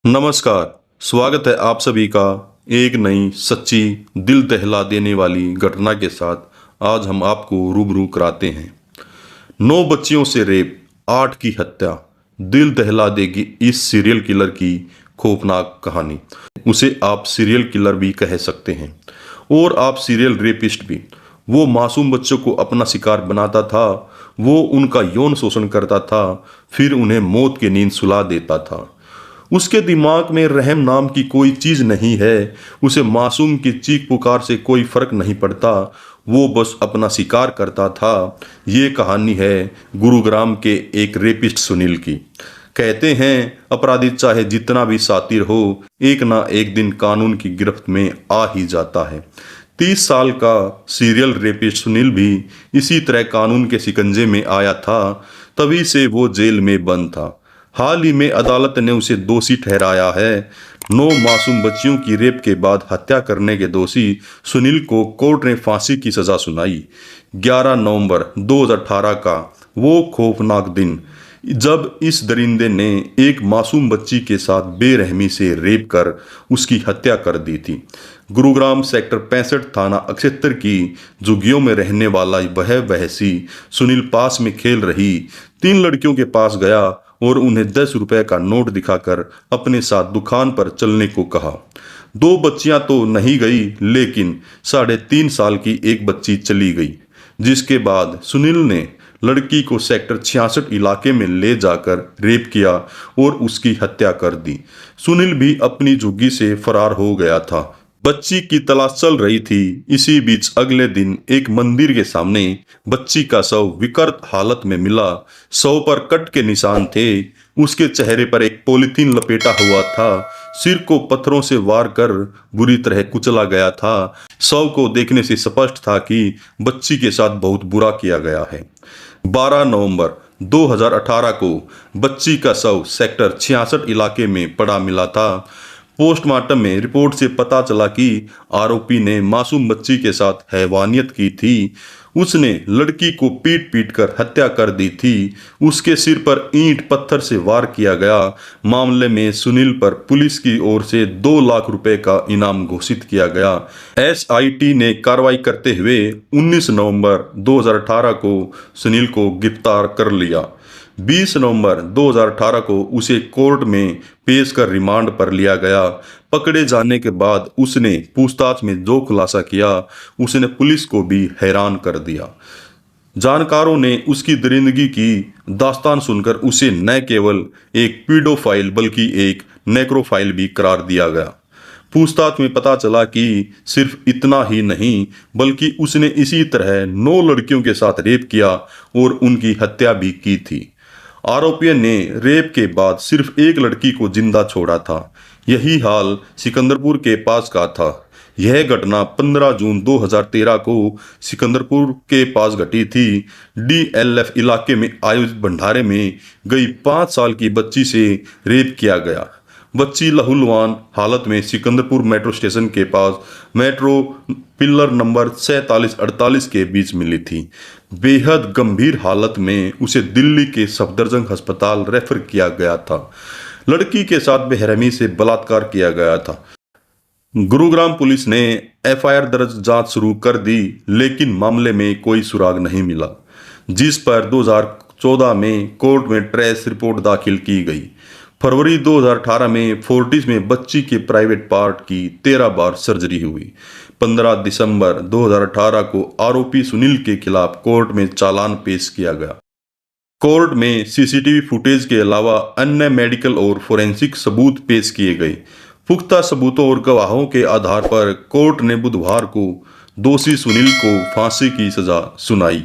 नमस्कार। स्वागत है आप सभी का एक नई सच्ची दिल दहला देने वाली घटना के साथ। आज हम आपको रूबरू कराते हैं 9 बच्चियों से रेप, 8 की हत्या। दिल दहला देगी इस सीरियल किलर की खौफनाक कहानी। उसे आप सीरियल किलर भी कह सकते हैं और आप सीरियल रेपिस्ट भी। वो मासूम बच्चों को अपना शिकार बनाता था, वो उनका यौन शोषण करता था, फिर उन्हें मौत की नींद सुला देता था। उसके दिमाग में रहम नाम की कोई चीज नहीं है। उसे मासूम की चीख पुकार से कोई फर्क नहीं पड़ता, वो बस अपना शिकार करता था। ये कहानी है गुरुग्राम के एक रेपिस्ट सुनील की। कहते हैं अपराधी चाहे जितना भी शातिर हो, एक ना एक दिन कानून की गिरफ्त में आ ही जाता है। 30 साल का सीरियल रेपिस्ट सुनील भी इसी तरह कानून के शिकंजे में आया था, तभी से वो जेल में बंद था। हाल ही में अदालत ने उसे दोषी ठहराया है। 9 मासूम बच्चियों की रेप के बाद हत्या करने के दोषी सुनील को कोर्ट ने फांसी की सजा सुनाई। 11 नवंबर 2018 का वो खौफनाक दिन जब इस दरिंदे ने एक मासूम बच्ची के साथ बेरहमी से रेप कर उसकी हत्या कर दी थी। गुरुग्राम सेक्टर 65 थाना अक्षेत्र की झुग्गियों में रहने वाला वह बहसी सुनील पास में खेल रही 3 लड़कियों के पास गया और उन्हें 10 रुपए का नोट दिखाकर अपने साथ दुकान पर चलने को कहा। 2 बच्चियां तो नहीं गई, लेकिन 3.5 साल की एक बच्ची चली गई, जिसके बाद सुनील ने लड़की को सेक्टर 66 इलाके में ले जाकर रेप किया और उसकी हत्या कर दी। सुनील भी अपनी झुग्गी से फरार हो गया था। बच्ची की तलाश चल रही थी। इसी बीच अगले दिन एक मंदिर के सामने बच्ची का शव विकृत हालत में मिला। शव पर कट के निशान थे। उसके चेहरे पर एक पॉलीथीन लपेटा हुआ था। सिर को पत्थरों से वार कर बुरी तरह कुचला गया था। शव को देखने से स्पष्ट था कि बच्ची के साथ बहुत बुरा किया गया है। 12 नवंबर 2018 को बच्ची का शव सेक्टर 66 इलाके में पड़ा मिला था। पोस्टमार्टम में रिपोर्ट से पता चला कि आरोपी ने मासूम बच्ची के साथ हैवानियत की थी। उसने लड़की को पीट पीट कर हत्या कर दी थी। उसके सिर पर ईंट पत्थर से वार किया गया। मामले में सुनील पर पुलिस की ओर से 2 लाख रुपए का इनाम घोषित किया गया। एसआईटी ने कार्रवाई करते हुए 19 नवंबर 2018 को सुनील को गिरफ्तार कर लिया। 20 नवंबर 2018 को उसे कोर्ट में पेश कर रिमांड पर लिया गया। पकड़े जाने के बाद उसने पूछताछ में जो खुलासा किया, उसने पुलिस को भी हैरान कर दिया। जानकारों ने उसकी दरिंदगी की दास्तान सुनकर उसे न केवल एक पीडोफाइल बल्कि एक नेक्रोफाइल भी करार दिया गया। पूछताछ में पता चला कि सिर्फ इतना ही नहीं, बल्कि उसने इसी तरह 9 लड़कियों के साथ रेप किया और उनकी हत्या भी की थी। आरोपी ने रेप के बाद सिर्फ एक लड़की को जिंदा छोड़ा था। यही हाल सिकंदरपुर के पास का था। यह घटना 15 जून 2013 को सिकंदरपुर के पास घटी थी। डीएलएफ इलाके में आयोजित भंडारे में गई 5 साल की बच्ची से रेप किया गया। बच्ची लहूलुहान हालत में सिकंदरपुर मेट्रो स्टेशन के पास मेट्रो पिलर नंबर 4748 के बीच मिली थी। बेहद गंभीर हालत में उसे दिल्ली के सफदरजंग अस्पताल रेफर किया गया था। लड़की के साथ बेरहमी से बलात्कार किया गया था। गुरुग्राम पुलिस ने एफआईआर दर्ज जांच शुरू कर दी, लेकिन मामले में कोई सुराग नहीं मिला, जिस पर 2014 में कोर्ट में ट्रेस रिपोर्ट दाखिल की गई। फरवरी 2018 में फोर्टिस में बच्ची के प्राइवेट पार्ट की 13 बार सर्जरी हुई। 15 दिसंबर 2018 को आरोपी सुनील के खिलाफ कोर्ट में चालान पेश किया गया। कोर्ट में सीसीटीवी फुटेज के अलावा अन्य मेडिकल और फोरेंसिक सबूत पेश किए गए। पुख्ता सबूतों और गवाहों के आधार पर कोर्ट ने बुधवार को दोषी सुनील को फांसी की सजा सुनाई।